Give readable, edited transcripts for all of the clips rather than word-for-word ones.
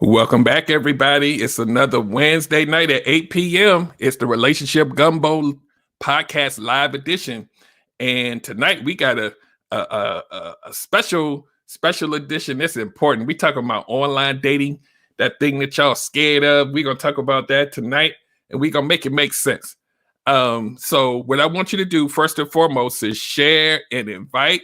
Welcome back, everybody. It's another Wednesday night at 8 p.m. It's the Relationship Gumbo Podcast Live Edition. And tonight we got a special edition that's important. We talking about online dating, that thing that y'all scared of. We're going to talk about that tonight, and we're going to make it make sense. So what I want you to do first and foremost is share and invite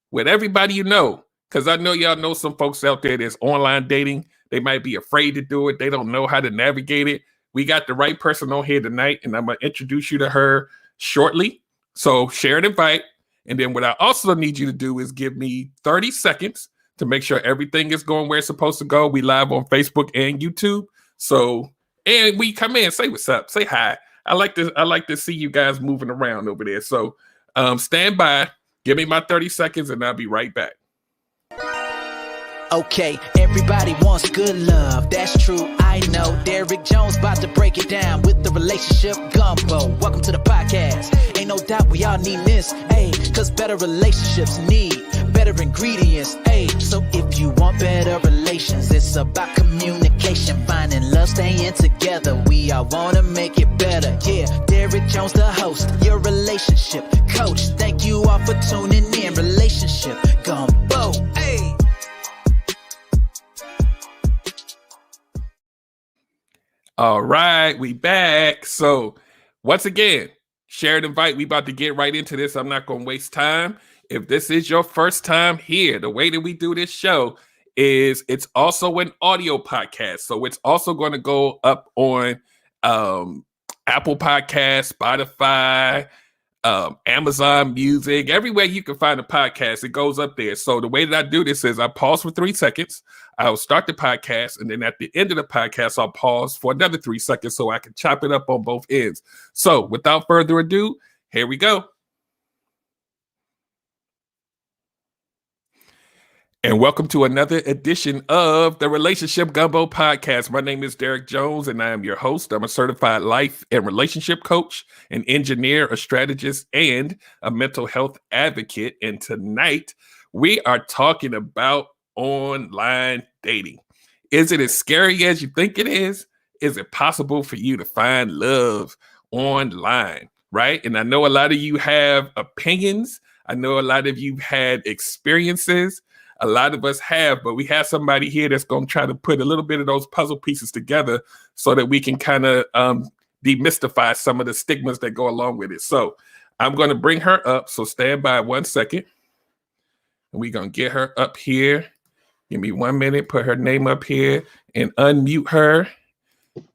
with everybody you know, because I know y'all know some folks out there that's online dating. They might be afraid to do it. They don't know how to navigate it. We got the right person on here tonight, and I'm going to introduce you to her shortly. So share and invite. And then what I also need you to do is give me 30 seconds to make sure everything is going where it's supposed to go. We live on Facebook and YouTube. So, and we come in, say what's up, say hi. I like to see you guys moving around over there. So stand by, give me my 30 seconds, and I'll be right back. Okay, everybody wants good love, that's true, I know. Derek Jones about to break it down with the Relationship Gumbo. Welcome to the podcast. Ain't no doubt we all need this, ayy, cause better relationships need better ingredients, ayy. So if you want better relations, it's about communication, finding love, staying together. We all wanna make it better, yeah. Derek Jones the host, your relationship coach. Thank you all for tuning in. Relationship Gumbo, ayy. All right, we back. So once again, share and invite. We about to get right into this. I'm not going to waste time. If this is your first time here, the way that we do this show is it's also an audio podcast. So it's also going to go up on Apple Podcasts, Spotify, Amazon Music, everywhere you can find a podcast, it goes up there. So the way that I do this is I pause for 3 seconds. I'll start the podcast, and then at the end of the podcast, I'll pause for another 3 seconds so I can chop it up on both ends. So without further ado, here we go. And welcome to another edition of the Relationship Gumbo Podcast. My name is Derek Jones, and I am your host. I'm a certified life and relationship coach, an engineer, a strategist, and a mental health advocate. And tonight, we are talking about online dating. Is it as scary as you think it is? Is it possible for you to find love online, right? And I know a lot of you have opinions. I know a lot of you had experiences. A lot of us have, but we have somebody here that's going to try to put a little bit of those puzzle pieces together so that we can kind of demystify some of the stigmas that go along with it. So I'm going to bring her up. So stand by 1 second. And we're going to get her up here. Give me 1 minute, put her name up here and unmute her.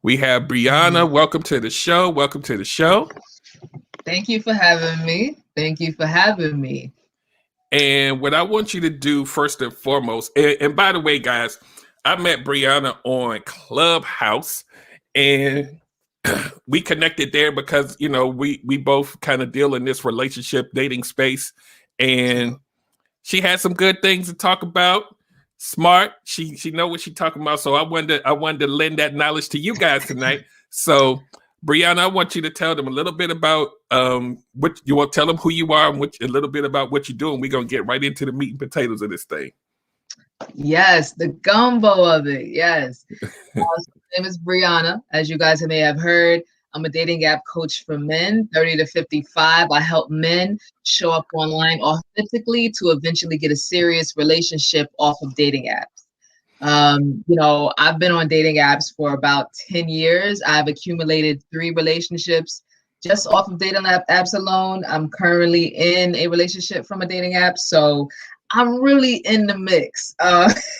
We have Brianna. Welcome to the show. Welcome to the show. Thank you for having me. Thank you for having me. And what I want you to do first and foremost, and by the way, guys, I met Brianna on Clubhouse, and we connected there because, you know, we both kind of deal in this relationship dating space, and she had some good things to talk about. Smart, she know what she's talking about. So I wanted to lend that knowledge to you guys tonight. So Brianna, I want you to tell them a little bit about what you want. Tell them who you are and a little bit about what you're doing. We're gonna get right into the meat and potatoes of this thing. Yes, the gumbo of it. Yes. My name is Brianna. As you guys may have heard, I'm a dating app coach for men 30 to 55. I help men show up online authentically to eventually get a serious relationship off of dating apps. You know, I've been on dating apps for about 10 years. I've accumulated 3 relationships just off of dating apps alone. I'm currently in a relationship from a dating app, so I'm really in the mix.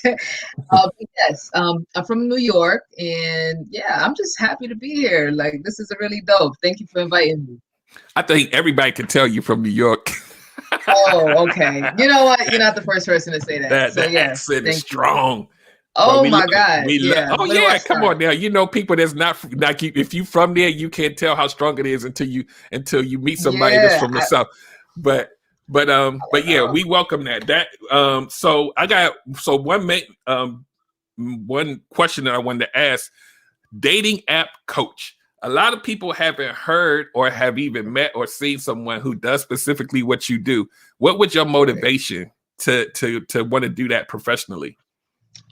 Yes, I'm from New York, and yeah, I'm just happy to be here. Like, this is really dope. Thank you for inviting me. I think everybody can tell you from New York. Oh, okay. You know what? You're not the first person to say that. That accent is strong. Oh my God! Yeah. Oh yeah, come on now. You know, people that's not like you. If you from there, you can't tell how strong it is until you meet somebody that's from the South. But yeah, we welcome that. So one question that I wanted to ask: dating app coach. A lot of people haven't heard or have even met or seen someone who does specifically what you do. What was your motivation to want to do that professionally?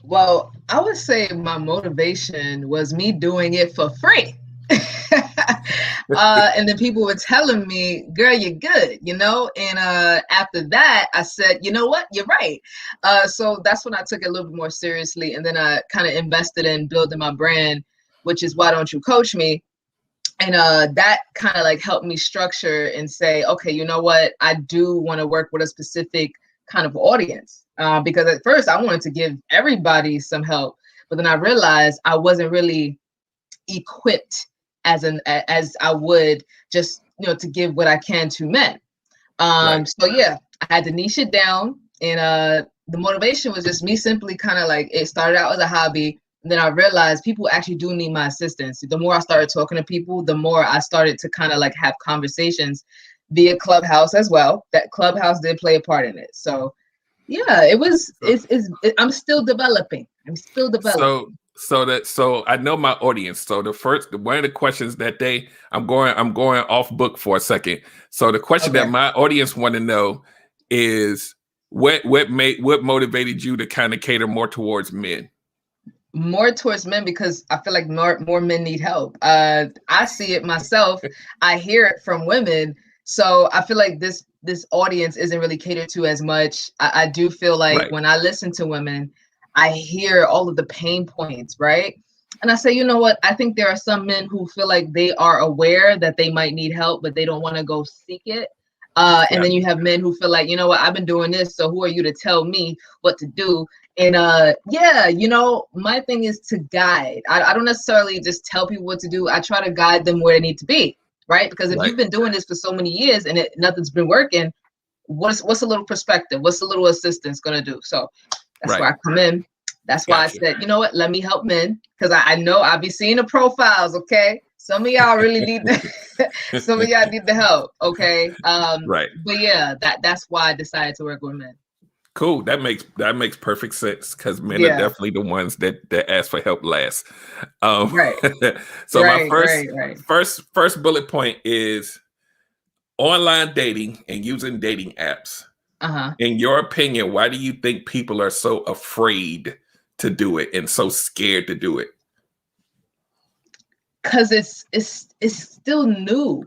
Well, I would say my motivation was me doing it for free. And then people were telling me, girl, you're good, you know? And after that, I said, you know what? You're right. So that's when I took it a little bit more seriously. And then I kind of invested in building my brand, which is Why Don't You Coach Me? And that kind of like helped me structure and say, okay, you know what? I do want to work with a specific kind of audience. Because at first I wanted to give everybody some help, but then I realized I wasn't really equipped as I would just, you know, to give what I can to men. Right. So yeah, I had to niche it down, and the motivation was just me simply kind of like, it started out as a hobby. And then I realized people actually do need my assistance. The more I started talking to people, the more I started to kind of like have conversations via Clubhouse as well. That Clubhouse did play a part in it. So yeah, I'm still developing. I'm still So developing. so I know my audience. So one of the questions that I'm going off book for a second. So the question that Okay. my audience want to know is what motivated you to kind of cater more towards men? More towards men because I feel like more men need help. I see it myself. I hear it from women. So I feel like this audience isn't really catered to as much. I do feel like Right. when I listen to women, I hear all of the pain points, right? And I say, you know what? I think there are some men who feel like they are aware that they might need help, but they don't want to go seek it. And Yeah. then you have men who feel like, you know what, I've been doing this, so who are you to tell me what to do? And yeah, you know, my thing is to guide. I don't necessarily just tell people what to do. I try to guide them where they need to be, right? Because if Right. you've been doing this for so many years and nothing's been working, what's a little perspective? What's a little assistance gonna do? So that's Right. where I come in. That's why I Gotcha. said, you know what, let me help men. Because I know I'll be seeing the profiles, okay? Some of y'all really need some of y'all need the help, okay? Right. But yeah, that's why I decided to work with men. Cool. That makes perfect sense because men are Yeah, definitely the ones that ask for help last. Um, right, so my right, first right, right. first bullet point is online dating and using dating apps. Uh-huh. In your opinion, why do you think people are so afraid to do it and so scared to do it? Because it's still new.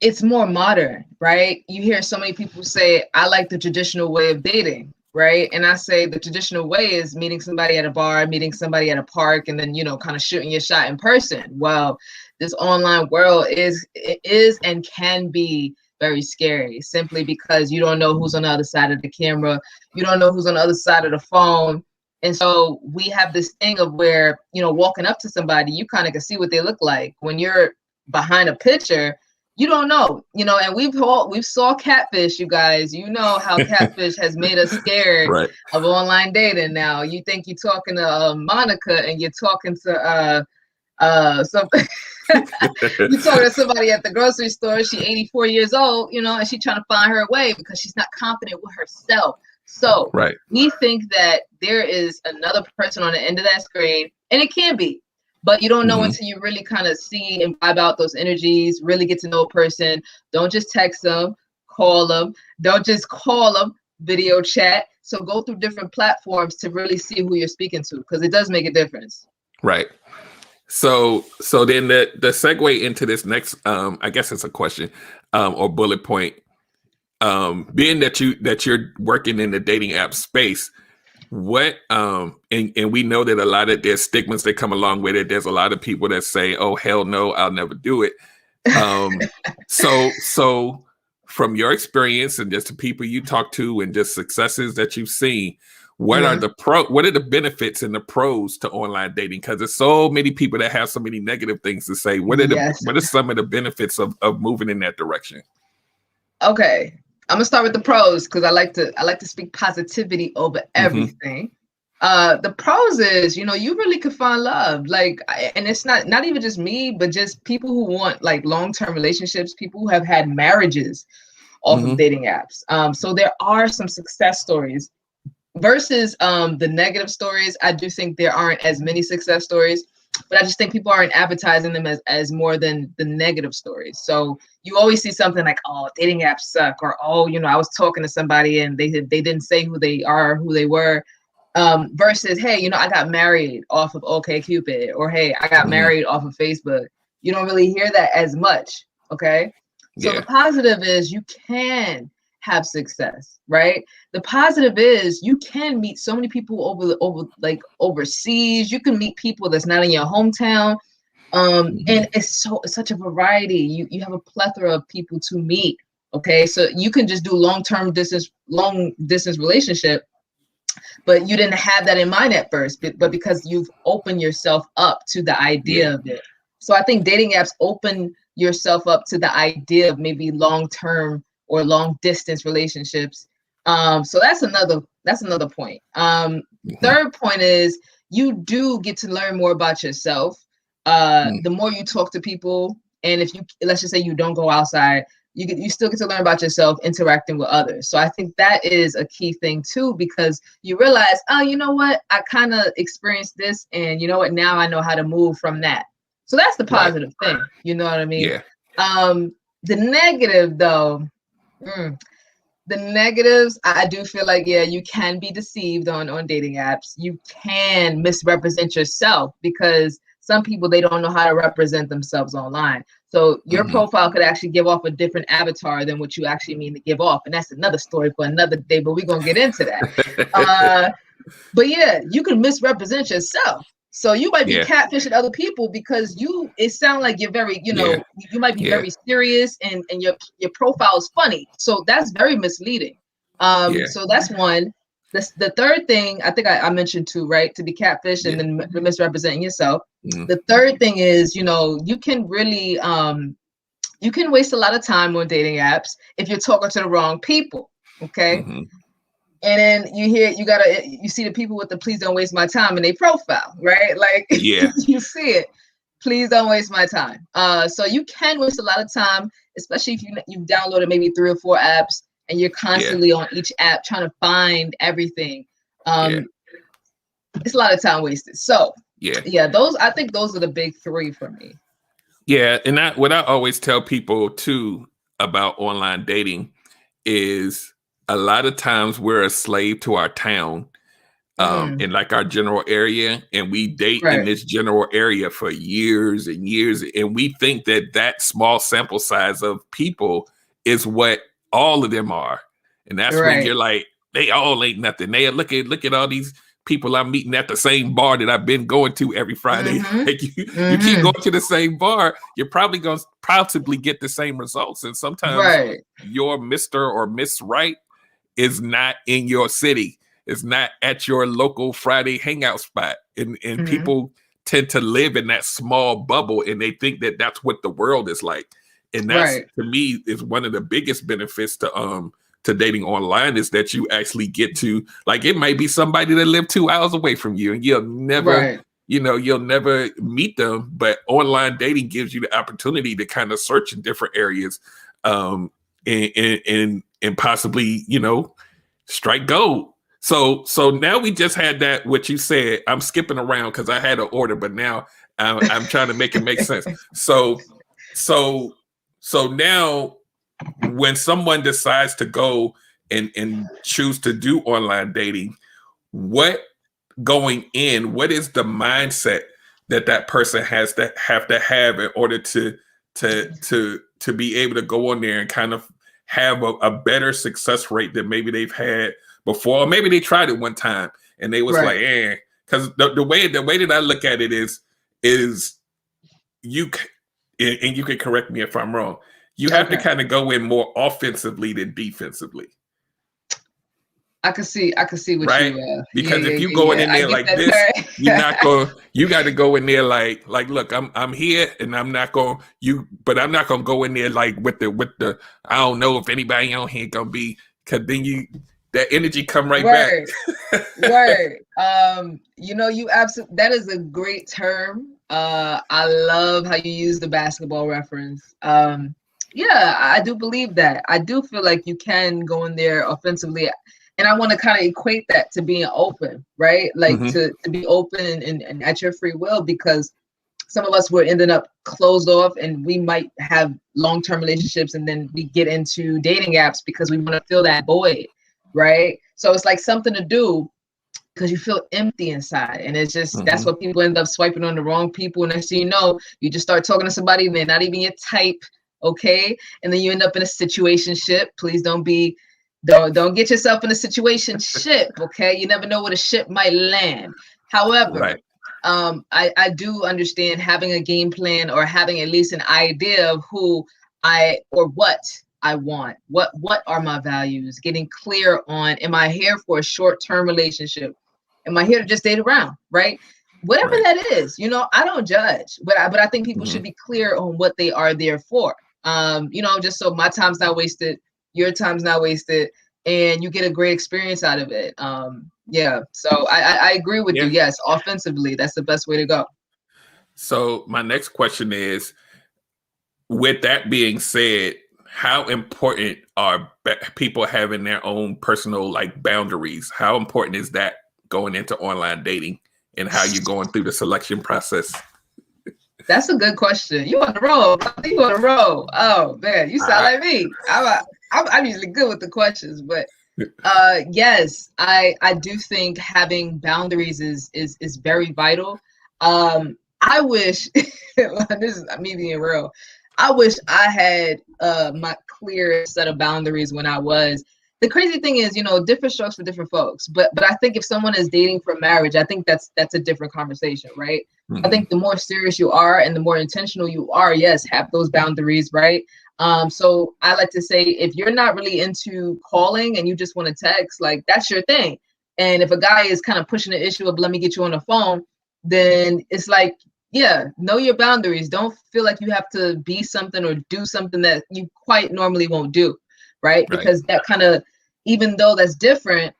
It's more modern, right? You hear so many people say, I like the traditional way of dating, right? And I say the traditional way is meeting somebody at a bar, meeting somebody at a park, and then, you know, kind of shooting your shot in person. Well, this online world is and can be very scary simply because you don't know who's on the other side of the camera. You don't know who's on the other side of the phone. And so we have this thing of where, you know, walking up to somebody, you kind of can see what they look like. When you're behind a picture, you don't know, you know, and we've saw Catfish, you guys. You know how Catfish has made us scared Right. of online dating now. You think you're talking to Monica and you're talking to some you talking to somebody at the grocery store, she 84 years old, you know, and she's trying to find her way because she's not confident with herself. So Right. we think that there is another person on the end of that screen, and it can be, but you don't know Mhm. until you really kind of see and vibe out those energies, really get to know a person. Don't just text them, call them. Don't just call them, video chat. So go through different platforms to really see who you're speaking to, because it does make a difference. Right. So then the segue into this next I guess it's a question or bullet point. Being that you're working in the dating app space, what and we know that a lot of there's stigmas that come along with it. There's a lot of people that say, oh hell no, I'll never do it. So from your experience and just the people you talk to and just successes that you've seen, what are Mhm. the benefits and the pros to online dating? Because there's so many people that have so many negative things to say. Yes. What are some of the benefits of moving in that direction? Okay. I'm gonna start with the pros because I like to speak positivity over Hmm. everything. The pros is, you know, you really could find love. Like, and it's not even just me, but just people who want like long-term relationships, people who have had marriages off of Hmm. dating apps. So there are some success stories versus the negative stories. I do think there aren't as many success stories, but I just think people aren't advertising them as more than the negative stories. So you always see something like, oh, dating apps suck, or oh, you know, I was talking to somebody and they didn't say who they are, who they were. Versus, hey, you know, I got married off of OkCupid, or hey, I got married off of Facebook. You don't really hear that as much. Okay. So the positive is you can have success, right? The positive is you can meet so many people overseas. You can meet people that's not in your hometown. And it's such a variety. You have a plethora of people to meet. Okay. So you can just do long distance relationship, but you didn't have that in mind at first, but because you've opened yourself up to the idea of it. So I think dating apps open yourself up to the idea of maybe long-term or long-distance relationships. So that's another point. Third point is you do get to learn more about yourself. The more you talk to people, and if you, let's just say you don't go outside, you still get to learn about yourself interacting with others. So I think that is a key thing too, because you realize, oh, you know what, I kind of experienced this, and you know what, now I know how to move from that. So that's the positive thing. You know what I mean? Yeah. The negative though, the negatives, I do feel like, yeah, you can be deceived on dating apps. You can misrepresent yourself, because some people, they don't know how to represent themselves online. So your profile could actually give off a different avatar than what you actually mean to give off. And that's another story for another day, but we're going to get into that. But yeah, you can misrepresent yourself. So you might be catfishing other people because it sounds like you're very, you know, you might be very serious, and your profile is funny. So that's very misleading. So that's one. The third thing, I think I mentioned too, right? To be catfished and then misrepresenting yourself. The third thing is, you know, you can really, you can waste a lot of time on dating apps if you're talking to the wrong people. Okay. And then you see the people with the "please don't waste my time" in their profile, right? Like, you see it, "please don't waste my time." So you can waste a lot of time, especially if you've downloaded maybe 3 or 4 apps and you're constantly on each app trying to find everything. It's a lot of time wasted. So I think those are the big 3 for me. Yeah, and what I always tell people too about online dating is, a lot of times we're a slave to our town, in like our general area, and we date in this general area for years and years, and we think that small sample size of people is what all of them are, and that's when you're like, they all ain't nothing. They look at all these people I'm meeting at the same bar that I've been going to every Friday. Like you keep going to the same bar, you're probably going to possibly get the same results, and sometimes your Mr. or Miss Right is not in your city. It's not at your local Friday hangout spot. And people tend to live in that small bubble, and they think that that's what the world is like. And that's, to me, is one of the biggest benefits to dating online, is that you actually get to, like, it might be somebody that live 2 hours away from you, and you'll never, you'll never meet them. But online dating gives you the opportunity to kind of search in different areas, and possibly, strike gold. So now we just had that, what you said. I'm skipping around because I had an order, but now I'm trying to make it make sense. So now when someone decides to go and choose to do online dating, what is the mindset that person has to have in order to be able to go on there and kind of have a better success rate than maybe they've had before, or maybe they tried it one time and they was like, because the way that I look at it is you, and you can correct me if I'm wrong, you have to kind of go in more offensively than defensively. I can see what you because if you going in there like this, you're not going. You got to go in there like look, I'm here, and I'm not going to go in there like with the I don't know if anybody on here gonna be, because then that energy come back. You absolutely, that is a great term. I love how you use the basketball reference. I do believe that. I do feel like you can go in there offensively. And I want to kind of equate that to being open, right? Like to be open and at your free will, because some of us were ending up closed off, and we might have long-term relationships, and then we get into dating apps because we want to fill that void, right? So it's like something to do, because you feel empty inside. And it's just, that's what people end up swiping on the wrong people. And next thing you know, you just start talking to somebody and they're not even your type. Okay. And then you end up in a situationship. Please don't get yourself in a situationship. Okay. You never know where the ship might land. However, I do understand having a game plan or having at least an idea of who what I want, what are my values, getting clear on, am I here for a short-term relationship? Am I here to just date around, right? Whatever that is, I don't judge, but I think people should be clear on what they are there for. Just so my time's not wasted, your time's not wasted, and you get a great experience out of it. So I agree with you. Yes, offensively, that's the best way to go. So my next question is, with that being said, how important are people having their own personal boundaries? How important is that going into online dating and how you're going through the selection process? That's a good question. You on the roll. You on the roll. Oh man, you sound like me. I'm usually good with the questions, but yes, I do think having boundaries is very vital. I wish this is me being real. I wish I had my clear set of boundaries when I was. The crazy thing is, different strokes for different folks. But I think if someone is dating for marriage, I think that's a different conversation, right? I think the more serious you are and the more intentional you are, yes, have those boundaries, right? So I like to say, if you're not really into calling and you just want to text, that's your thing. And if a guy is kind of pushing the issue of let me get you on the phone, then it's know your boundaries. Don't feel like you have to be something or do something that you quite normally won't do, right? Because that kind of, even though that's different,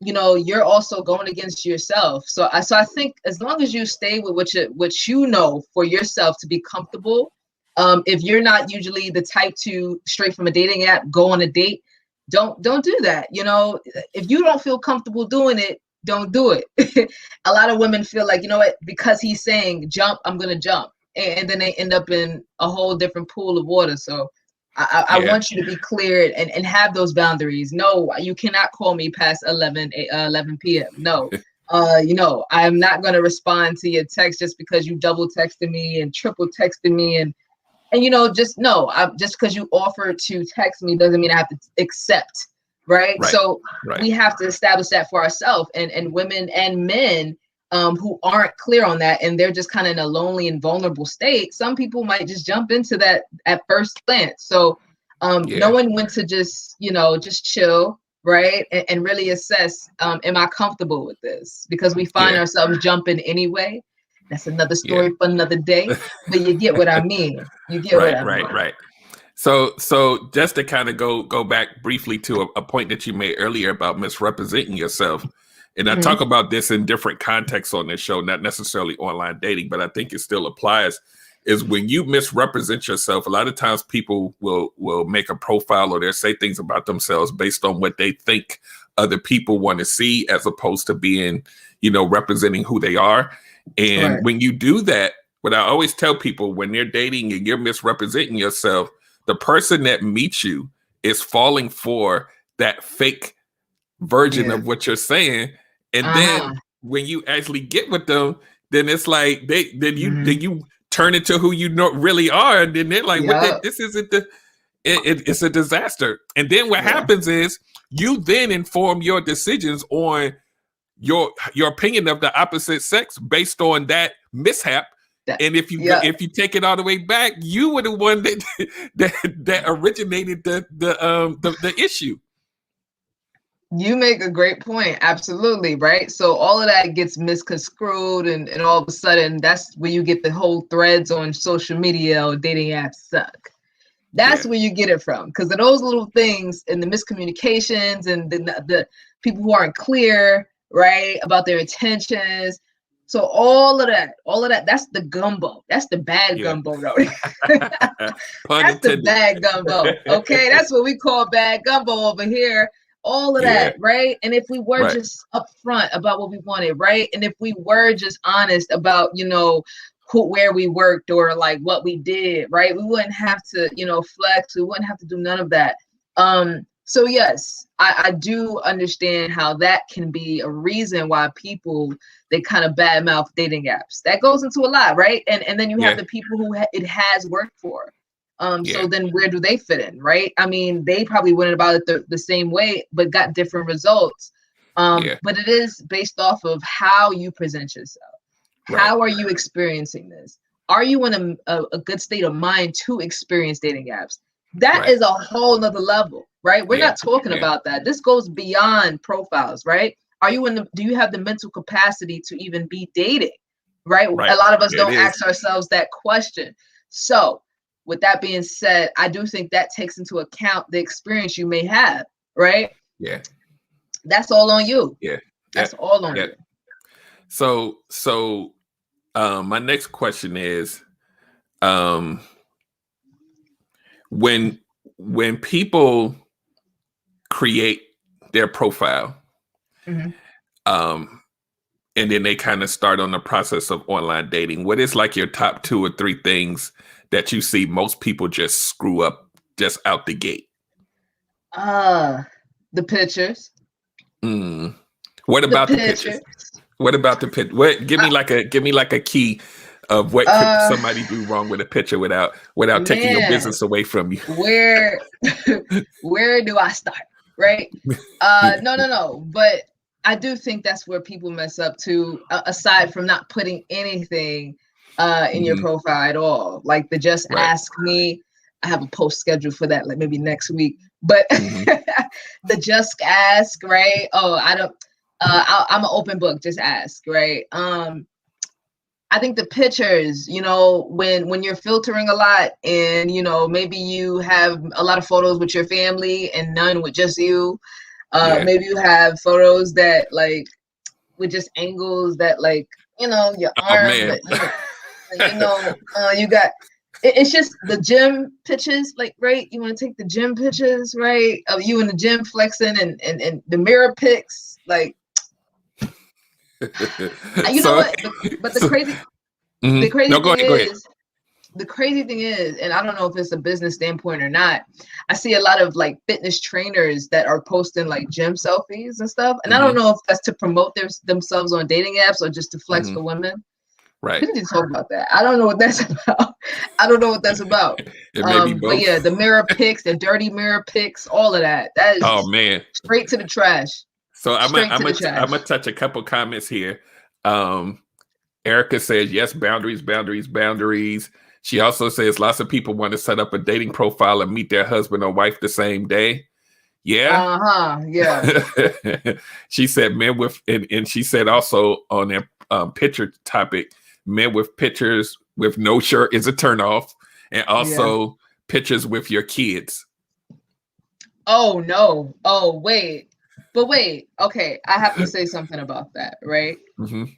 you're also going against yourself. So I think as long as you stay with what you know for yourself to be comfortable, if you're not usually the type to straight from a dating app go on a date, don't do that. If you don't feel comfortable doing it, don't do it. A lot of women feel like, because he's saying jump, I'm going to jump. And then they end up in a whole different pool of water. So I want you to be clear and have those boundaries. No, you cannot call me past 11 p.m. No, I'm not going to respond to your text just because you double texted me and triple texted me. And just no, just because you offered to text me doesn't mean I have to accept. Right. So we have to establish that for ourselves, and women and men who aren't clear on that, and they're just kind of in a lonely and vulnerable state. Some people might just jump into that at first glance. So knowing when to just chill, right. And really assess, am I comfortable with this? Because we find ourselves jumping anyway. That's another story for another day, but you get what I mean. You get what I mean. Right. So just to kind of go back briefly to a point that you made earlier about misrepresenting yourself. And I talk about this in different contexts on this show, not necessarily online dating, but I think it still applies, is when you misrepresent yourself, a lot of times people will make a profile or they'll say things about themselves based on what they think other people want to see, as opposed to being, representing who they are. And when you do that, what I always tell people, when they're dating and you're misrepresenting yourself, the person that meets you is falling for that fake version of what you're saying. And then when you actually get with them, then it's like then you turn into who you really are. And then they're like, this isn't it's a disaster. And then what happens is you then inform your decisions on your opinion of the opposite sex based on that mishap. And if you take it all the way back, you were the one that originated the issue. You make a great point. Absolutely. Right. So all of that gets misconstrued, and all of a sudden that's where you get the whole threads on social media or dating apps suck. That's where you get it from, because of those little things and the miscommunications and the people who aren't clear, right, about their intentions. So all of that, that's the gumbo. That's the bad gumbo, though. That's the bad gumbo. Okay, that's what we call bad gumbo over here. All of that, right? And if we were just upfront about what we wanted, right? And if we were just honest about, where we worked or like what we did, right? We wouldn't have to, flex. We wouldn't have to do none of that. So yes, I do understand how that can be a reason why people, they kind of badmouth dating apps. That goes into a lot, right? And then you have the people who it has worked for. So then where do they fit in, right? I mean, they probably went about it the same way, but got different results. But it is based off of how you present yourself. Right. How are you experiencing this? Are you in a good state of mind to experience dating apps? That is a whole nother level, right? We're not talking about that. This goes beyond profiles, right? Do you have the mental capacity to even be dating, right? A lot of us don't ask ourselves that question. So with that being said, I do think that takes into account the experience you may have, right? Yeah. That's all on you. Yeah. That's all on you. So my next question is, when people create their profile, and then they kind of start on the process of online dating, what is like your top 2 or 3 things that you see most people just screw up just out the gate? The pictures. What about the pictures? What about the picture? Give me like a key of what could somebody do wrong with a picture without taking your business away from you. Where do I start? Right? No. But I do think that's where people mess up too, aside from not putting anything in your profile at all. Like the just ask me. I have a post scheduled for that, like maybe next week. But the just ask, right? Oh, I don't I'm an open book, just ask, right? I think the pictures, when you're filtering a lot and, maybe you have a lot of photos with your family and none with just you. Maybe you have photos that like with just angles that like, your arm, you got, it's just the gym pictures, like, right? You want to take the gym pictures, right? Of you in the gym flexing and the mirror pics, like, know what? But the crazy thing is, and I don't know if it's a business standpoint or not, I see a lot of like fitness trainers that are posting like gym selfies and stuff. And I don't know if that's to promote themselves on dating apps or just to flex for women. Right. We need to talk about that. I don't know what that's about. It may be both. But yeah, the mirror pics, the dirty mirror pics, all of that. That is man, straight to the trash. So I'm gonna touch a couple comments here. Erica says yes, boundaries. She also says lots of people want to set up a dating profile and meet their husband or wife the same day. Yeah. Yeah. She said men with, and she said also on their picture topic, men with pictures with no shirt is a turnoff, and also pictures with your kids. Oh no. Oh wait. But wait. Okay, I have to say something about that, right?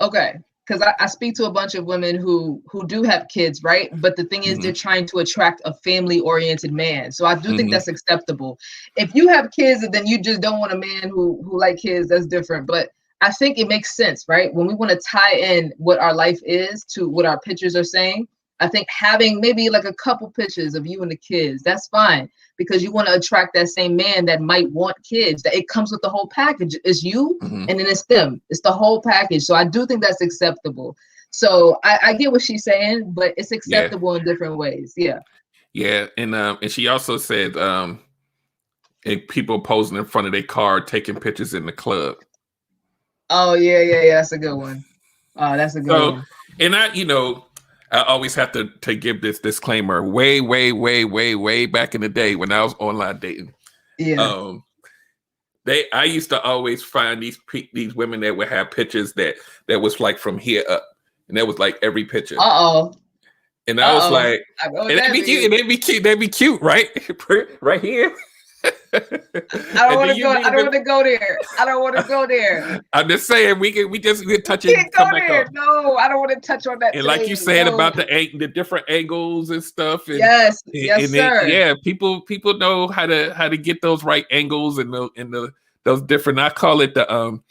Okay. Because I speak to a bunch of women who do have kids, right? But the thing is, they're trying to attract a family-oriented man. So I do think that's acceptable. If you have kids and then you just don't want a man who like kids, that's different. But I think it makes sense, right? When we want to tie in what our life is to what our pictures are saying, I think having maybe like a couple pictures of you and the kids, that's fine. Because you want to attract that same man that might want kids. That it comes with the whole package. It's you and then it's them. It's the whole package. So I do think that's acceptable. So I get what she's saying, but it's acceptable in different ways. Yeah. Yeah. And she also said people posing in front of their car taking pictures in the club. Oh yeah. That's a good one. That's a good one. And I always have to give this disclaimer. Way back in the day when I was online dating, I used to always find these women that would have pictures that was like from here up, and that was like every picture. And I was like, and they'd be cute, right? Right here. I don't want to go there. I'm just saying we touch it. Can't go there. No, I don't want to touch on that. And like you said about the different angles and stuff. And, yes, sir. Yeah, people know how to get those right angles and those different. I call it the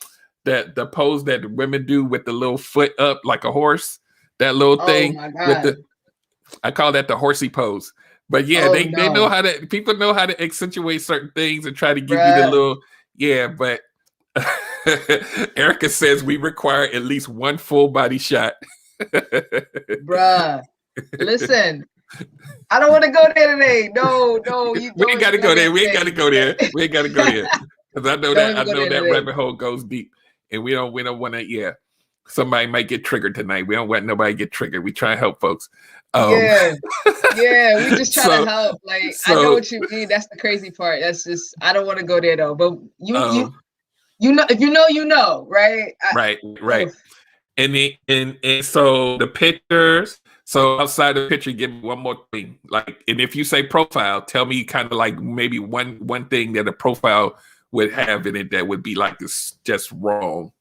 pose that women do with the little foot up like a horse. That little thing my God. I call that the horsey pose. But yeah, Oh, they know no. how to. People know how to accentuate certain things and try to give you the Bruh. little. Yeah, but Erica says we require at least one full body shot. Bruh. Listen, I don't want to go there today. No, you We don't ain't got to even go go there there. We ain't got to today. go there. We ain't got to go there because Don't even I go know there that today. rabbit hole goes deep, and we don't want to. Yeah, somebody might get triggered tonight. We don't want nobody to get triggered. We try and help folks. Yeah. Yeah, we just try to So help. Like, I know so what you mean. That's the crazy part. That's just, I don't want to go there though. But you know, if you know, right? right. Oof. And so the pictures. So outside the picture, give me one more thing. Like, and if you say profile, tell me kind of like maybe one thing that a profile would have in it that would be like this just wrong.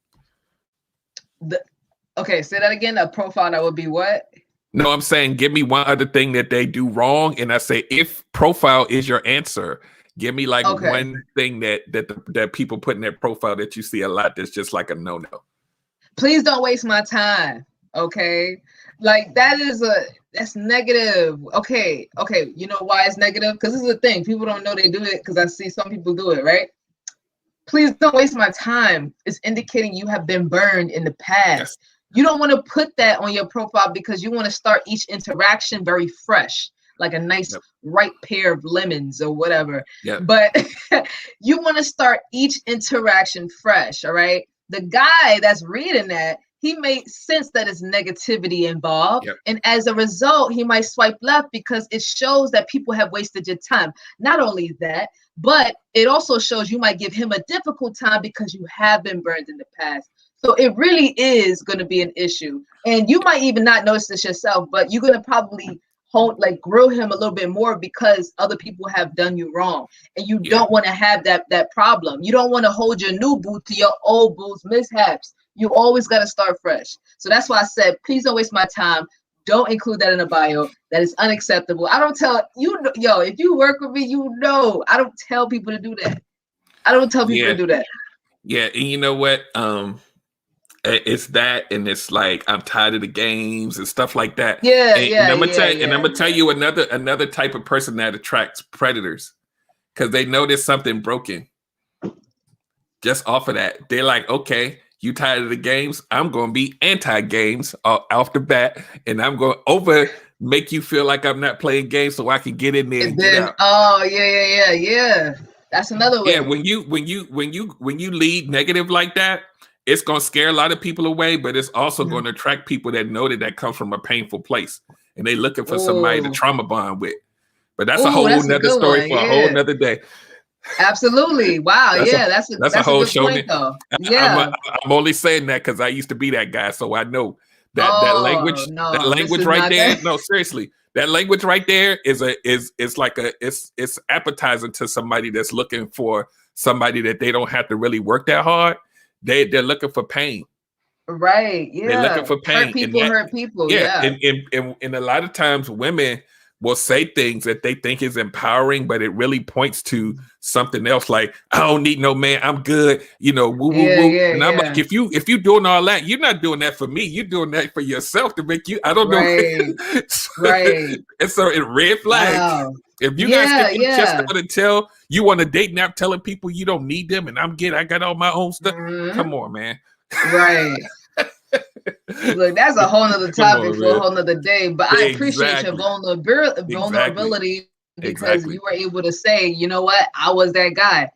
Okay, say that again. A profile that would be what? No, I'm saying give me one other thing that they do wrong, and I say if profile is your answer, give me like one thing that people put in their profile that you see a lot that's just like a no-no. Please don't waste my time. Okay, like that's negative. Okay, you know why it's negative? Because this is the thing. People don't know they do it because I see some people do it, right? Please don't waste my time. It's indicating you have been burned in the past. Yes. You don't want to put that on your profile because you want to start each interaction very fresh, like a nice ripe pair of lemons or whatever. Yep. But you want to start each interaction fresh, all right? The guy that's reading that, he may sense that it's negativity involved. Yep. And as a result, he might swipe left because it shows that people have wasted your time. Not only that, but it also shows you might give him a difficult time because you have been burned in the past. So it really is going to be an issue. And you might even not notice this yourself, but you're going to probably grill him a little bit more because other people have done you wrong. And you don't want to have that problem. You don't want to hold your new boo to your old boo's mishaps. You always got to start fresh. So that's why I said, please don't waste my time. Don't include that in a bio. That is unacceptable. I don't tell you, if you work with me, I don't tell people to do that. I don't tell people to do that. Yeah. And you know what? It's that, and it's like I'm tired of the games and stuff like that. And I'm gonna tell you another type of person that attracts predators because they know there's something broken. Just off of that, they're like, okay, you tired of the games? I'm gonna be anti-games off the bat, and I'm gonna make you feel like I'm not playing games so I can get in there and get out. Oh yeah. That's another way. Yeah, when you lead negative like that, it's going to scare a lot of people away, but it's also going to attract people that know that comes from a painful place and they're looking for somebody to trauma bond with. But that's a whole nother story for a whole nother day. Absolutely. Wow. That's a whole show. Point, though. Yeah. I'm only saying that because I used to be that guy. So I know that language right there. That. No, seriously. That language right there is appetizing to somebody that's looking for somebody that they don't have to really work that hard. They're looking for pain. Right. Yeah. They're looking for pain. Hurt people. Yeah. And a lot of times women will say things that they think is empowering, but it really points to something else. Like, I don't need no man. I'm good. Woo, woo, woo. And I'm like, if you doing all that, you're not doing that for me. You're doing that for yourself to make you, I don't know. Right. And so it red flag. Wow. If you guys can just want to tell you want a date nap telling people you don't need them and I got all my own stuff. Come on, man. Right. Look, that's a whole nother topic for a whole nother day. But I appreciate your vulnerability because you were able to say, you know what, I was that guy.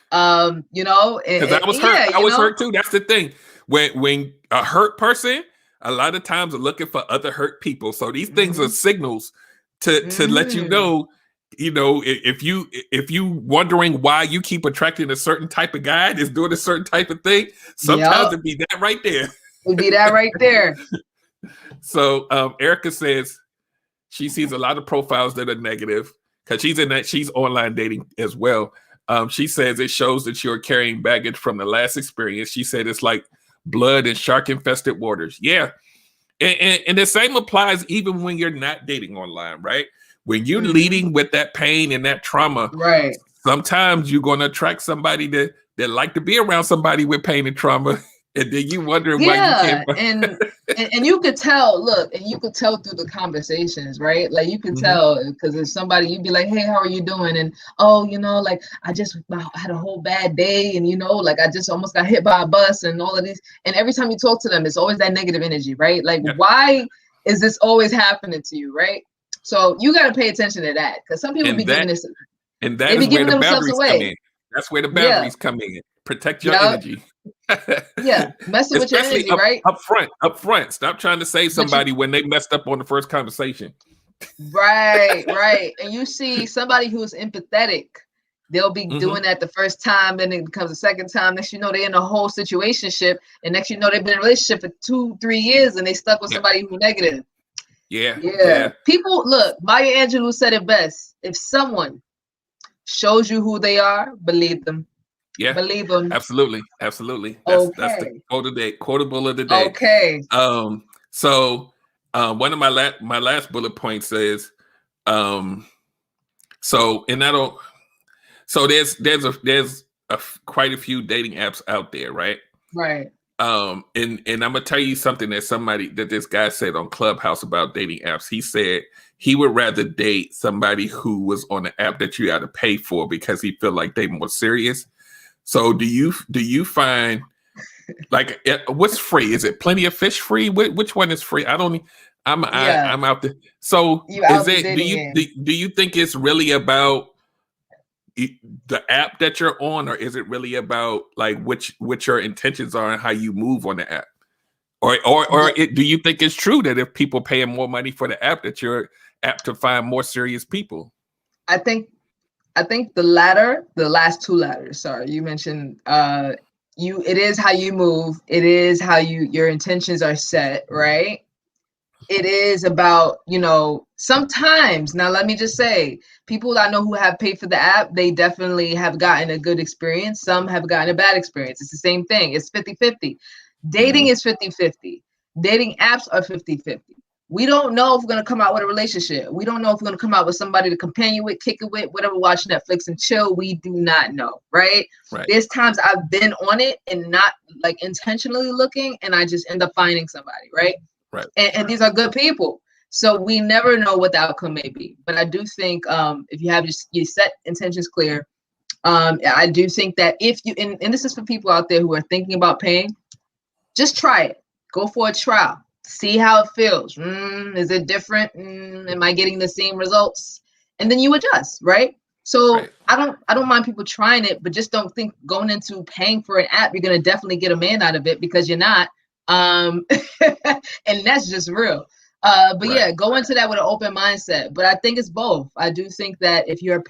Because I was hurt. I was hurt too. That's the thing. When a hurt person, a lot of times are looking for other hurt people. So these things are signals to let you know. If you wondering why you keep attracting a certain type of guy that's doing a certain type of thing, sometimes it'd be that right there. It'd be that right there. So Erica says she sees a lot of profiles that are negative because she's online dating as well. She says it shows that you're carrying baggage from the last experience. She said it's like blood in shark infested waters. Yeah. And the same applies even when you're not dating online, right? When you're leading with that pain and that trauma, right? Sometimes you're going to attract somebody that like to be around somebody with pain and trauma, And then you wondering why you Yeah, can't. and you could tell, look, and you could tell through the conversations, right? Like you could Mhm. tell because if somebody, you'd be like, hey, how are you doing? And oh, like I had a whole bad day, and like I just almost got hit by a bus and all of these. And every time you talk to them, it's always that negative energy, right? Like, Yeah. why is this always happening to you, right? So you got to pay attention to that because some people And be giving this, and they that be is where giving the themselves boundaries come away. in. That's where the Yeah, boundaries come in. Protect your yeah, energy. yeah. Messing with your Especially energy, right? up front. Stop trying to save But you somebody when they messed up on the first conversation. Right. And you see somebody who's empathetic, they'll be Mhm. doing that the first time, then it becomes the second time. Next, they're in a whole situationship, and next, they've been in a relationship for 2-3 years, and they stuck with Yeah. somebody who's negative. Yeah. Yeah. People, look, Maya Angelou said it best. If someone shows you who they are, believe them. Yeah. Believe them. Absolutely. That's the Okay. quote of the day, quotable of the day. Okay. So one of my last bullet points says, so and I don't so there's quite a few dating apps out there, right? Right. And I'm gonna tell you something that this guy said on Clubhouse about dating apps. He said he would rather date somebody who was on the app that you had to pay for because he feel like they more serious. So do you find like what's free? Is it Plenty of Fish free? Which one is free? Yeah. I'm out there. So You is out the it dating game. do you think it's really about the app that you're on, or is it really about like what your intentions are and how you move on the app? Do you think it's true that if people paying more money for the app, that you're apt to find more serious people? I think the latter, the last two ladders. Sorry, you mentioned it is how you move, it is how your intentions are set, right? It is about, sometimes, now let me just say, people I know who have paid for the app, they definitely have gotten a good experience. Some have gotten a bad experience. It's the same thing. It's 50-50. Dating is 50-50. Dating apps are 50-50. We don't know if we're going to come out with a relationship. We don't know if we're going to come out with somebody to companion with, kick it with, whatever, watch Netflix and chill. We do not know, right? Right. There's times I've been on it and not like intentionally looking, and I just end up finding somebody, right? Right. And these are good people. So we never know what the outcome may be. But I do think if you have your set intentions clear, I do think that if you, and this is for people out there who are thinking about paying, just try it. Go for a trial. See how it feels. Is it different? Am I getting the same results? And then you adjust, right? So Right. I don't mind people trying it, but just don't think going into paying for an app, you're gonna definitely get a man out of it, because you're not. And that's just real. But Right. yeah, go into that with an open mindset. But I think it's both. I do think that if you're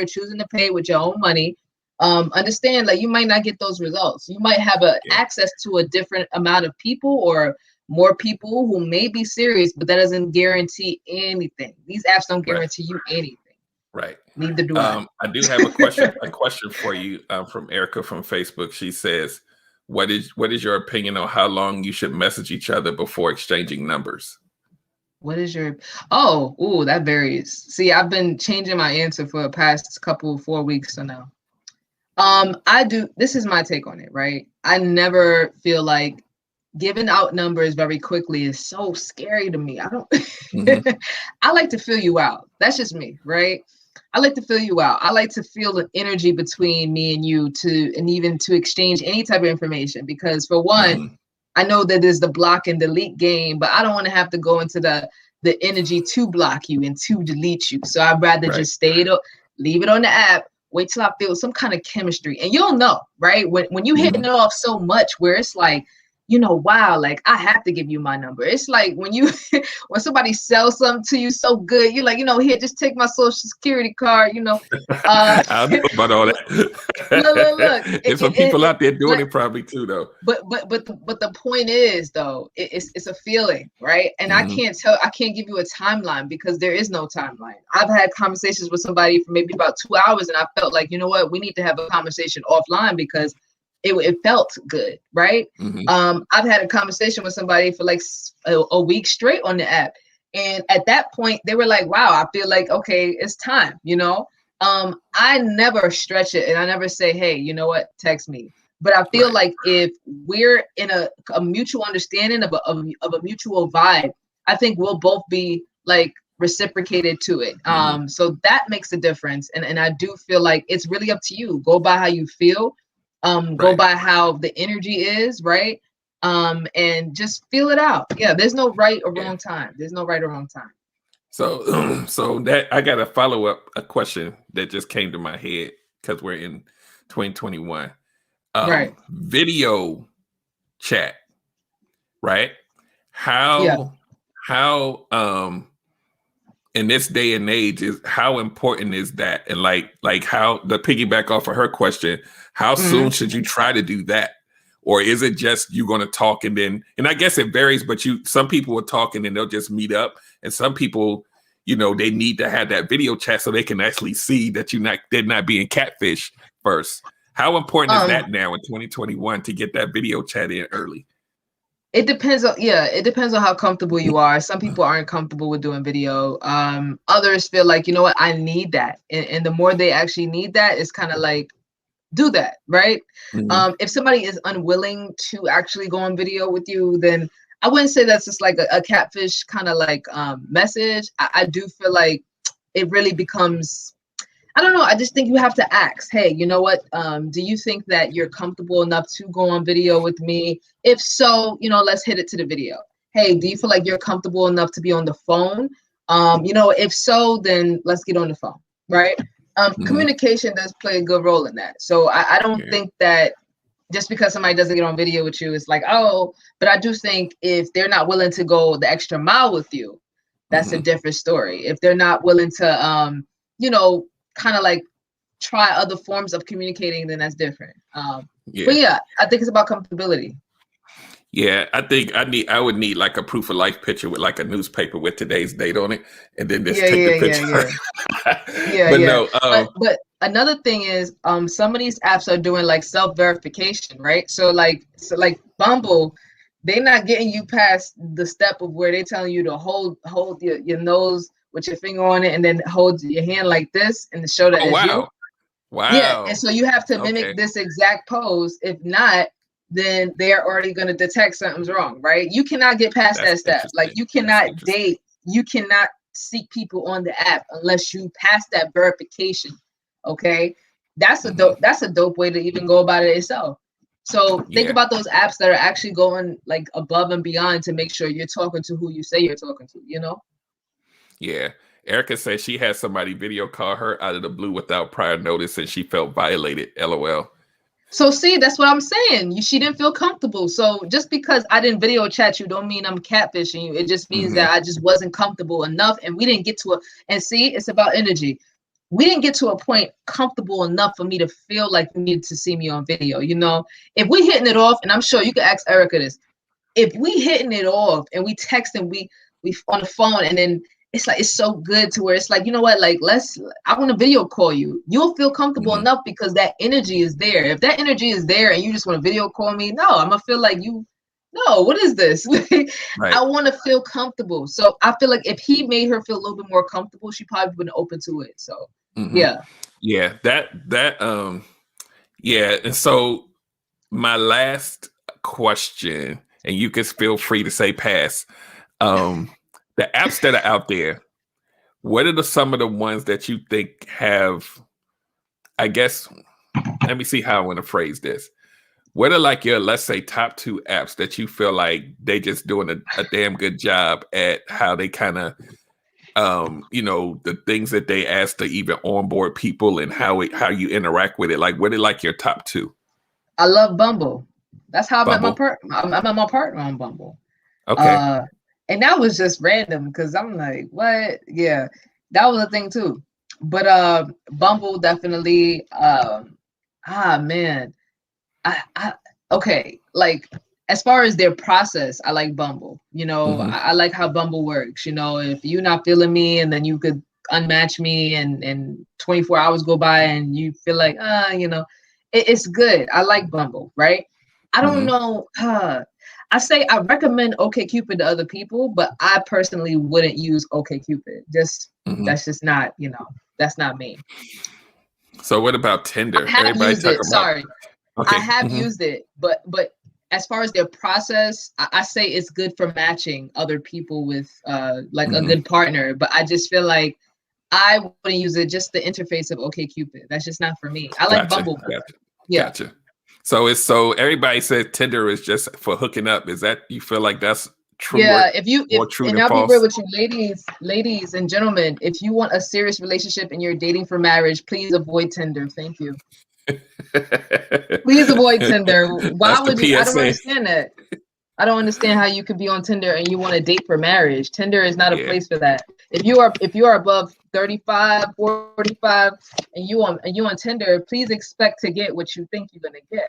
choosing to pay with your own money, understand like you might not get those results. You might have Yeah. access to a different amount of people or more people who may be serious, but that doesn't guarantee anything. These apps don't Right. guarantee you anything. Right. Neither do I. I do have a question for you from Erica from Facebook. She says, what is your opinion on how long you should message each other before exchanging numbers? What is your that varies. See, I've been changing my answer for the past 4 weeks or now. This is my take on it, right? I never feel like giving out numbers very quickly is so scary to me. I don't I like to feel you out. That's just me, right? I like to feel you out. I like to feel the energy between me and you and even to exchange any type of information, because for one, I know that there's the block and delete game, but I don't want to have to go into the energy to block you and to delete you. So I'd rather just leave it on the app, wait till I feel some kind of chemistry. And you'll know, right? When you hitting it off so much where it's like, wow, like I have to give you my number. It's like when when somebody sells something to you so good, you're like, here, just take my social security card, I don't know about all that. Look. There's some people out there doing it probably too, though. But the point is, though, it's a feeling, right? And I can't give you a timeline, because there is no timeline. I've had conversations with somebody for maybe about 2 hours, and I felt like, you know what, we need to have a conversation offline, because it felt good, right? I've had a conversation with somebody for like a week straight on the app, and at that point they were like, wow, I feel like, okay, it's time. I never stretch it, and I never say, hey, you know what, text me. But I feel Right. like if we're in a mutual understanding of a mutual vibe, I think we'll both be like reciprocated to it. So that makes a difference. And I do feel like it's really up to you. Go by how you feel. Go Right. by how the energy is, right? And just feel it out. Yeah, there's no right or wrong time. There's no right or wrong time. So, so that I got a follow up a question that just came to my head because we're in 2021. Right. Video chat, right? Yeah. How in this day and age is how important is that? And like how the piggyback off of her question, how soon should you try to do that? Or is it just you going to talk and then, and I guess it varies, but some people will talk and then they'll just meet up. And some people, you know, they need to have that video chat so they can actually see that they're not being catfish first. How important is that now in 2021 to get that video chat in early? It depends on, yeah, it depends on how comfortable you are. Some people aren't comfortable with doing video. Others feel like, you know what, I need that. And the more they actually need that, it's kind of like, do that, right? If somebody is unwilling to actually go on video with you, then I wouldn't say that's just like a catfish kind of like message. I do feel like it really becomes, I don't know. I just think you have to ask, hey, you know what? Do you think that you're comfortable enough to go on video with me? If so, you know, let's hit it to the video. Hey, do you feel like you're comfortable enough to be on the phone? You know, if so, then let's get on the phone, right? Communication does play a good role in that. So I don't think that just because somebody doesn't get on video with you, it's like, oh, but I do think if they're not willing to go the extra mile with you, that's a different story. If they're not willing to, you know, kind of like try other forms of communicating, then that's different. But yeah, I think it's about comfortability. Yeah, I think I would need like a proof of life picture with like a newspaper with today's date on it, and then just take the picture. But another thing is, some of these apps are doing like self-verification, right? So like Bumble, they're not getting you past the step of where they're telling you to hold your nose with your finger on it, and then hold your hand like this, and to show that it's you. Wow. Yeah, and so you have to mimic this exact pose. If not, then they're already going to detect something's wrong, right? You cannot get past that step. Like you cannot date, you cannot seek people on the app unless you pass that verification. Okay, that's a dope way to even go about it itself. So think about those apps that are actually going like above and beyond to make sure you're talking to who you say you're talking to. You know? Yeah. Erica says she had somebody video call her out of the blue without prior notice, and she felt violated. LOL. So see, that's what I'm saying. She didn't feel comfortable. So just because I didn't video chat you don't mean I'm catfishing you. It just means that I just wasn't comfortable enough, and we didn't get to and see, it's about energy. We didn't get to a point comfortable enough for me to feel like you needed to see me on video. You know, if we hitting it off, and I'm sure you can ask Erica this, if we hitting it off and we texting, we on the phone, and then it's like, it's so good to where it's like, you know what, like I want to video call you. You'll feel comfortable enough because that energy is there. If that energy is there and you just want to video call me, no, I'm gonna feel like what is this? Right. I want to feel comfortable. So I feel like if he made her feel a little bit more comfortable, she probably wouldn't open to it. So yeah. And so my last question, and you can feel free to say pass. The apps that are out there, what are some of the ones that you think have, I guess, let me see how I want to phrase this. What are like your, let's say, top 2 apps that you feel like they just doing a damn good job at how they kind of, you know, the things that they ask to even onboard people and how you interact with it? Like, what are like your top 2? I love Bumble. That's how I met my partner on Bumble. Okay. And that was just random because I'm like, what? Yeah, that was a thing too. But Bumble definitely. Man, okay. Like as far as their process, I like Bumble. You know, I like how Bumble works. You know, if you're not feeling me, and then you could unmatch me, and 24 hours go by, and you feel like, you know, it's good. I like Bumble, right? I don't know. I recommend OkCupid to other people, but I personally wouldn't use OkCupid. That's just not, you know, that's not me. So what about Tinder? I have used it. Sorry. Okay. I have used it, but as far as their process, I say it's good for matching other people with like a good partner. But I just feel like I wouldn't use it, just the interface of OkCupid. That's just not for me. I like Gotcha. Bumble. Gotcha. Yeah. Gotcha. So everybody says Tinder is just for hooking up. Is that, you feel like that's true? Yeah, more true and than I'll be real false? with you, ladies and gentlemen, if you want a serious relationship and you're dating for marriage, please avoid Tinder. Thank you. Please avoid Tinder. Why That's the would you? I don't PSA. understand that. I don't understand how you could be on Tinder and you want to date for marriage. Tinder is not a Yeah. place for that. If you are above 35, 45 and you on Tinder, please expect to get what you think you're gonna get.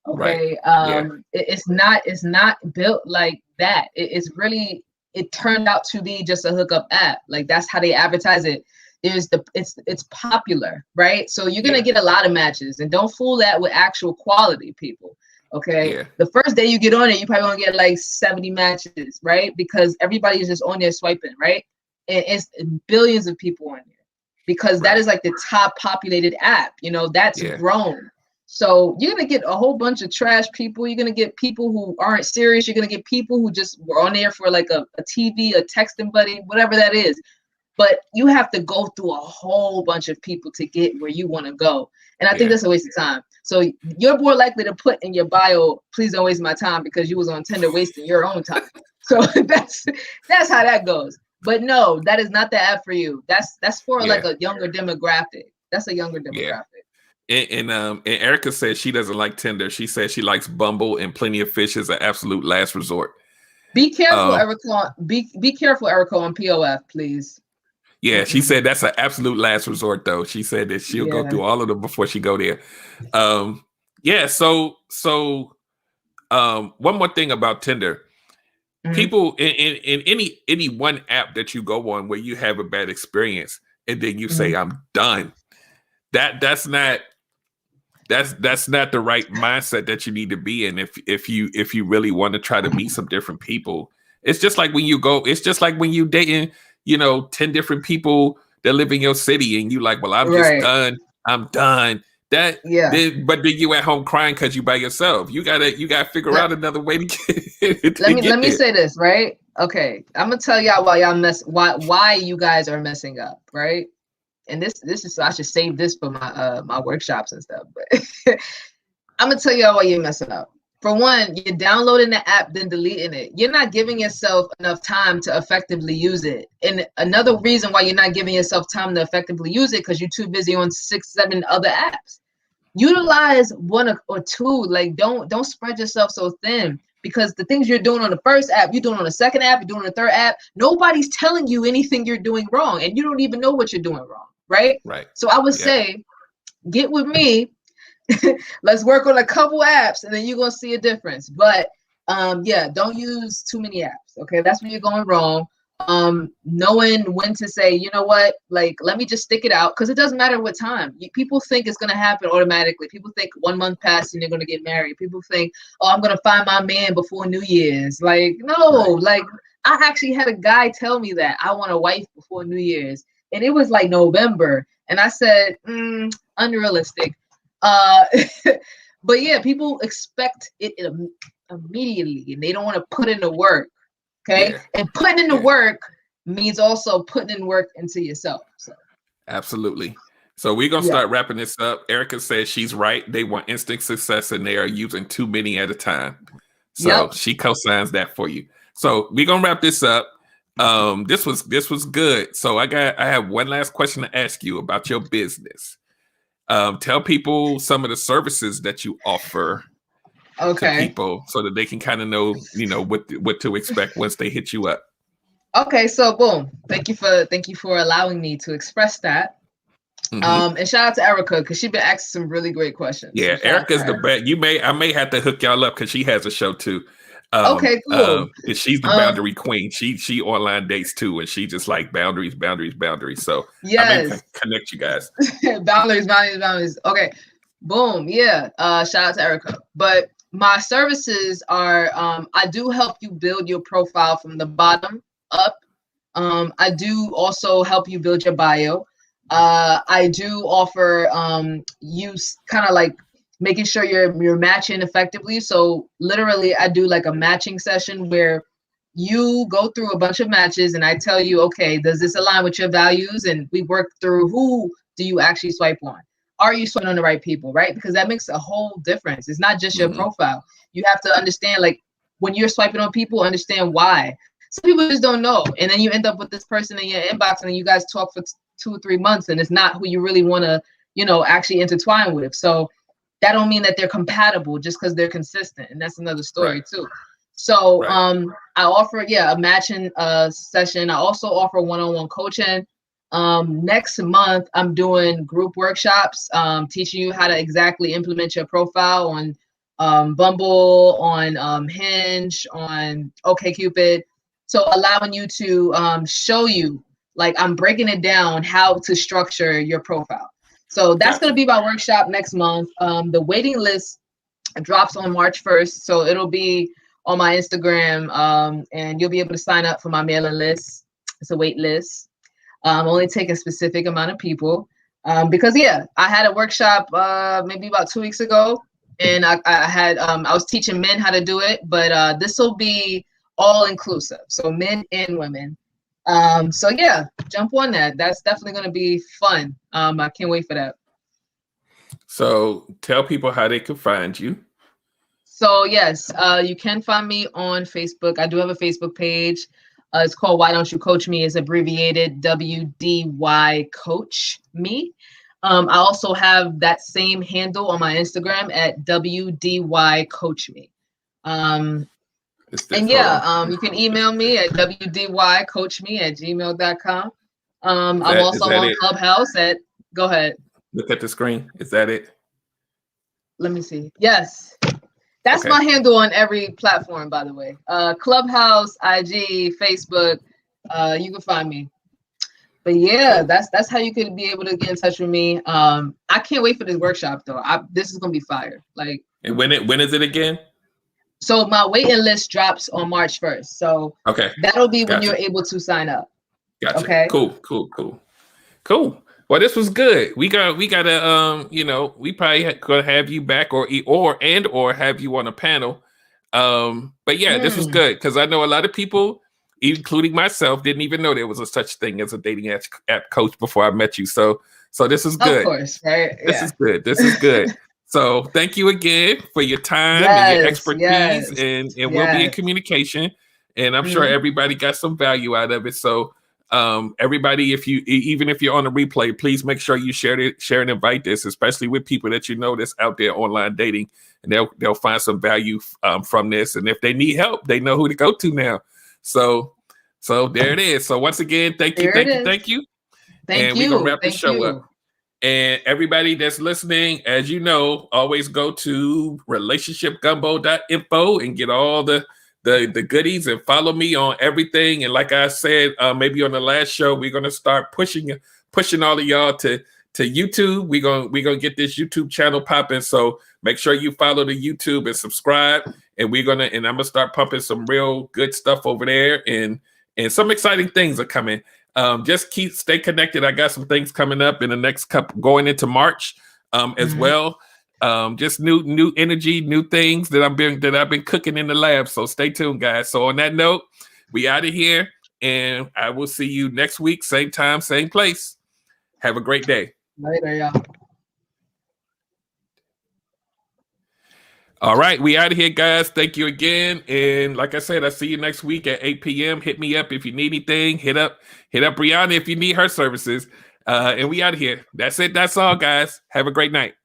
Okay. Right. It's not built like that. It turned out to be just a hookup app. Like that's how they advertise it. It's popular, right? So you're gonna get a lot of matches, and don't fool that with actual quality people. Okay. Yeah. The first day you get on it, you probably gonna get like 70 matches, right? Because everybody's just on there swiping, right? And it's billions of people on there because that is like the top populated app. That's grown. So you're gonna get a whole bunch of trash people. You're gonna get people who aren't serious. You're gonna get people who just were on there for like a TV, a texting buddy, whatever that is. But you have to go through a whole bunch of people to get where you want to go. And I think that's a waste of time. So you're more likely to put in your bio, please don't waste my time, because you was on Tinder wasting your own time. So that's how that goes. But no, that is not the app for you. That's for like a younger demographic. That's a younger demographic. And Erica says she doesn't like Tinder. She says she likes Bumble, and Plenty of Fish is an absolute last resort. Be careful, Erica. Be careful, Erica, on POF, please. Yeah, she said that's an absolute last resort, though. She said that she'll go through all of them before she go there. One more thing about Tinder. People in any one app that you go on where you have a bad experience and then you say, I'm done. That's not the right mindset that you need to be in if you really want to try to meet some different people. It's just like when you dating 10 different people that live in your city and you like, well, I'm just done. I'm done. But then you at home crying because you by yourself. You gotta figure out another way to get. Let me say this, right? Okay, I'm gonna tell y'all why you guys are messing up, right? And this is, I should save this for my workshops and stuff. But I'm gonna tell y'all why you're messing up. For one, you're downloading the app, then deleting it. You're not giving yourself enough time to effectively use it. And another reason why you're not giving yourself time to effectively use it, because you're too busy on 6-7 other apps. Utilize one or two. Like don't spread yourself so thin, because the things you're doing on the first app, you're doing on the second app, you're doing on the third app. Nobody's telling you anything you're doing wrong, and you don't even know what you're doing wrong, right? Right. So I would say, get with me. Let's work on a couple apps, and then you're gonna see a difference. But don't use too many apps. Okay, that's where you're going wrong. Knowing when to say, you know what, like, let me just stick it out, because it doesn't matter what time. People think it's gonna happen automatically. People think 1 month passed and they're gonna get married. People think, oh, I'm gonna find my man before New Year's. Like, no, like I actually had a guy tell me that I want a wife before New Year's, and it was like November, and I said, unrealistic. But yeah, people expect it immediately, and they don't want to put in the work. Okay. And putting in the work means also putting in work into yourself. So. Absolutely. So we're going to start wrapping this up. Erica says she's right. They want instant success and they are using too many at a time. So she co-signs that for you. So we're going to wrap this up. This was good. So I have one last question to ask you about your business. Tell people some of the services that you offer to people so that they can kind of know, what to expect once they hit you up. Okay, so boom. Thank you for allowing me to express that. And shout out to Erica, because she's been asking some really great questions. Yeah, so Erica's the best. I may have to hook y'all up because she has a show too. Okay, cool. And she's the boundary queen. She online dates too, and she just like boundaries. So I may connect you guys. boundaries. Okay, boom. Yeah. Shout out to Erica. But my services are, I do help you build your profile from the bottom up. I do also help you build your bio. I do offer use kind of like making sure you're matching effectively. So literally I do like a matching session where you go through a bunch of matches and I tell you, okay, does this align with your values? And we work through who do you actually swipe on? Are you swiping on the right people, right? Because that makes a whole difference. It's not just your profile. You have to understand, like, when you're swiping on people, understand why. Some people just don't know. And then you end up with this person in your inbox and you guys talk for 2 or 3 months and it's not who you really want to, you know, actually intertwine with. So that don't mean that they're compatible just because they're consistent. And that's another story too. So I offer, a matching session. I also offer one-on-one coaching. Next month, I'm doing group workshops, teaching you how to exactly implement your profile on Bumble, on Hinge, on OkCupid. So allowing you to show you, like, I'm breaking it down how to structure your profile. So that's going to be my workshop next month. The waiting list drops on March 1st. So it'll be on my Instagram, and you'll be able to sign up for my mailing list. It's a wait list. Only take a specific amount of people. Because I had a workshop maybe about 2 weeks ago, and I was teaching men how to do it, but this will be all inclusive. So men and women. So jump on that. That's definitely going to be fun. I can't wait for that. So tell people how they can find you. So yes, you can find me on Facebook. I do have a Facebook page. It's called Why Don't You Coach Me? It's abbreviated WDY Coach Me. I also have that same handle on my Instagram at WDY Coach Me. You can email me at wdycoachme@gmail.com. I'm also on Clubhouse go ahead. Look at the screen. Is that it? Let me see. Yes. That's my handle on every platform, by the way. Clubhouse, IG, Facebook, you can find me. But that's how you could be able to get in touch with me. I can't wait for this workshop though. This is gonna be fire. Like, and when is it again? So my waiting list drops on March 1st. So that'll be when you're able to sign up. Gotcha. Okay. Cool. Well, this was good. We gotta we probably gonna have you back or have you on a panel. But this was good because I know a lot of people, including myself, didn't even know there was a such thing as a dating app coach before I met you. So this is good. Of course, right? This is good. This is good. So thank you again for your time and your expertise, and we'll be in communication. And I'm sure everybody got some value out of it. So everybody, even if you're on the replay, please make sure you share and invite this, especially with people that you know that's out there online dating, and they'll find some value from this. And if they need help, they know who to go to now. So there it is. So once again, thank you. Thank you. And we're gonna wrap the show up. And everybody that's listening, as you know, always go to relationshipgumbo.info and get all the goodies, and follow me on everything. And like I said, maybe on the last show, we're gonna start pushing all of y'all to YouTube. We're gonna get this YouTube channel popping. So make sure you follow the YouTube and subscribe. And I'm gonna start pumping some real good stuff over there. And some exciting things are coming. Just stay connected. I got some things coming up in the next couple, going into March as well. Just new energy, new things that I've been cooking in the lab. So stay tuned, guys. So on that note, we out of here, and I will see you next week, same time, same place. Have a great day. Later, y'all. All right, we out of here, guys. Thank you again. And like I said, I'll see you next week at 8 p.m. Hit me up if you need anything. Hit up Brianna if you need her services. And we out of here. That's it. That's all, guys. Have a great night.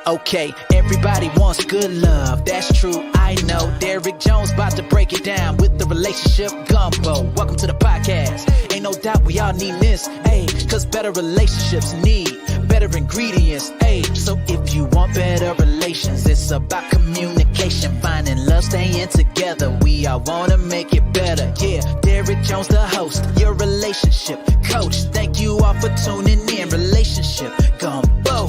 Okay, everybody wants good love, that's true, I know. Derrick Jones about to break it down with the relationship gumbo. Welcome to the podcast. Ain't no doubt we all need this, cause better relationships need better ingredients, so if you want better relations, it's about communication, finding love, staying together. We all wanna make it better, Derrick Jones the host, your relationship coach. Thank you all for tuning in. Relationship gumbo.